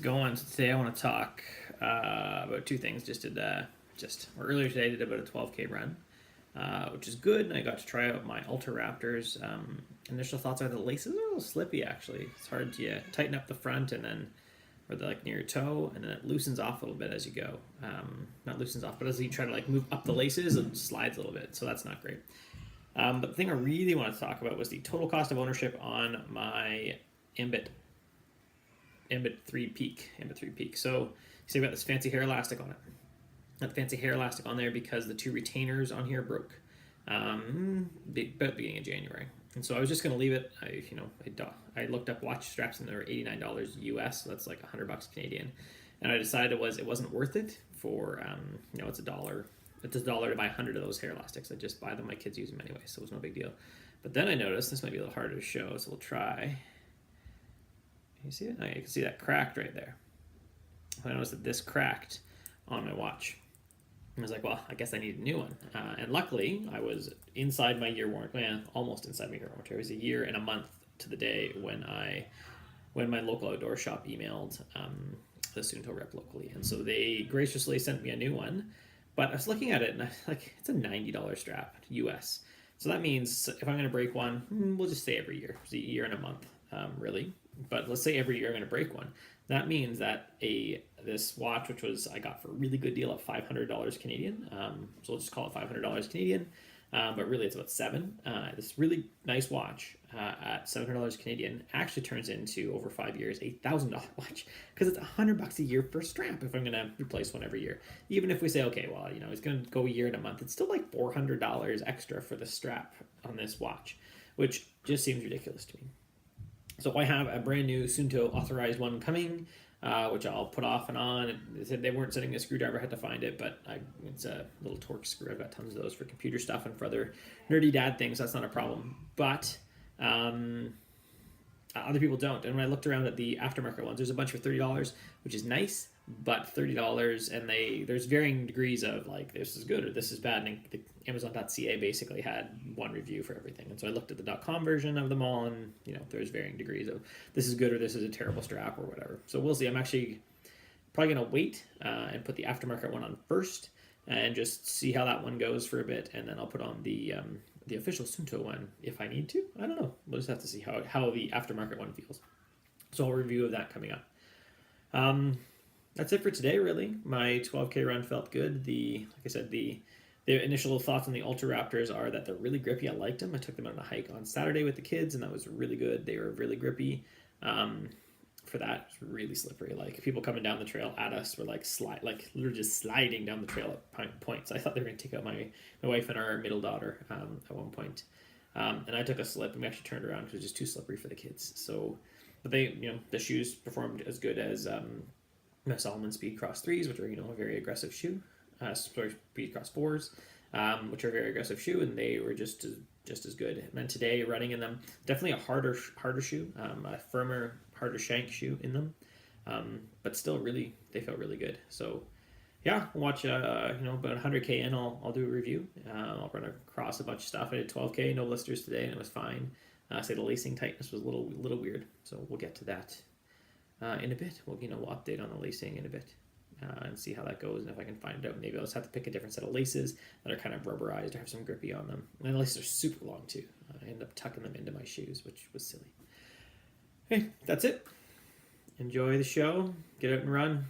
going. So today I want to talk about two things. Earlier today I did about a 12K run, which is good. And I got to try out my Ultraraptors. Initial thoughts are the laces are a little slippy actually. It's hard to tighten up the front and then, or the, like near your toe, and then it loosens off a little bit as you go. Not loosens off, but as you try to like move up the laces, it slides a little bit. So that's not great. But the thing I really wanted to talk about was the total cost of ownership on my Ambit 3 Peak. So you see, I've got this fancy hair elastic on it. Got the fancy hair elastic on there because the two retainers on here broke about the beginning of January. And so I was just going to leave it. I looked up watch straps and they were $89 US, so that's like $100 Canadian. And I decided it wasn't worth it for it's $1. It's $1 to buy 100 of those hair elastics. I just buy them. My kids use them anyway, so it was no big deal. But then I noticed this might be a little harder to show, so we'll try. You see it? You can see that cracked right there. I noticed that this cracked on my watch. I was like, well, I guess I need a new one. And luckily, I was inside my year warranty. Well, almost inside my year warranty. It was a year and a month to the day when my local outdoor shop emailed the Suunto rep locally. And so they graciously sent me a new one. But I was looking at it, and it's a $90 strap, US. So that means if I'm going to break one, we'll just say every year. It's a year and a month, really. But let's say every year I'm going to break one. That means that this watch, which I got for a really good deal at $500 Canadian, so we'll just call it $500 Canadian, but really it's about $7. This really nice watch at $700 Canadian actually turns into, over 5 years, a $1,000 watch, because it's $100 a year per strap if I'm going to replace one every year. Even if we say, okay, well, it's going to go a year and a month, it's still like $400 extra for the strap on this watch, which just seems ridiculous to me. So I have a brand new Suunto authorized one coming, which I'll put off and on. They said they weren't sending a screwdriver, I had to find it, but it's a little Torx screw. I've got tons of those for computer stuff and for other nerdy dad things. That's not a problem. But other people don't. And when I looked around at the aftermarket ones, there's a bunch for $30, which is nice, but $30, and there's varying degrees of like, this is good or this is bad. And the Amazon.ca basically had one review for everything. And so I looked at the .com version of them all, and there's varying degrees of this is good or this is a terrible strap or whatever. So we'll see. I'm actually probably going to wait and put the aftermarket one on first and just see how that one goes for a bit. And then I'll put on the official Suunto one if I need to. I don't know. We'll just have to see how the aftermarket one feels. So I'll review of that coming up. That's it for today, really. My 12K run felt good. Like I said, the initial thoughts on the Ultraraptors are that they're really grippy. I liked them. I took them on a hike on Saturday with the kids, and that was really good. They were really grippy. For that, it's really slippery. Like, people coming down the trail at us were like literally just sliding down the trail at points. I thought they were going to take out my wife and our middle daughter at one point. And I took a slip, and we actually turned around because it was just too slippery for the kids. So, but the shoes performed as good as my Salomon Speed Cross 3s, which are a very aggressive shoe. Speed Cross 4s, which are a very aggressive shoe, and they were just as good. And then today, running in them, definitely a harder shoe, a firmer, harder shank shoe in them, but still they felt really good. So yeah, we'll watch about 100K in. I'll do a review. I'll run across a bunch of stuff. I did 12K, no blisters today, and it was fine. Say the lacing tightness was a little weird, so we'll get to that in a bit. We'll update on the lacing in a bit. And see how that goes, and if I can find it out, maybe I'll just have to pick a different set of laces that are kind of rubberized or have some grippy on them. And the laces are super long too. I ended up tucking them into my shoes, which was silly. Okay, that's it. Enjoy the show. Get out and run.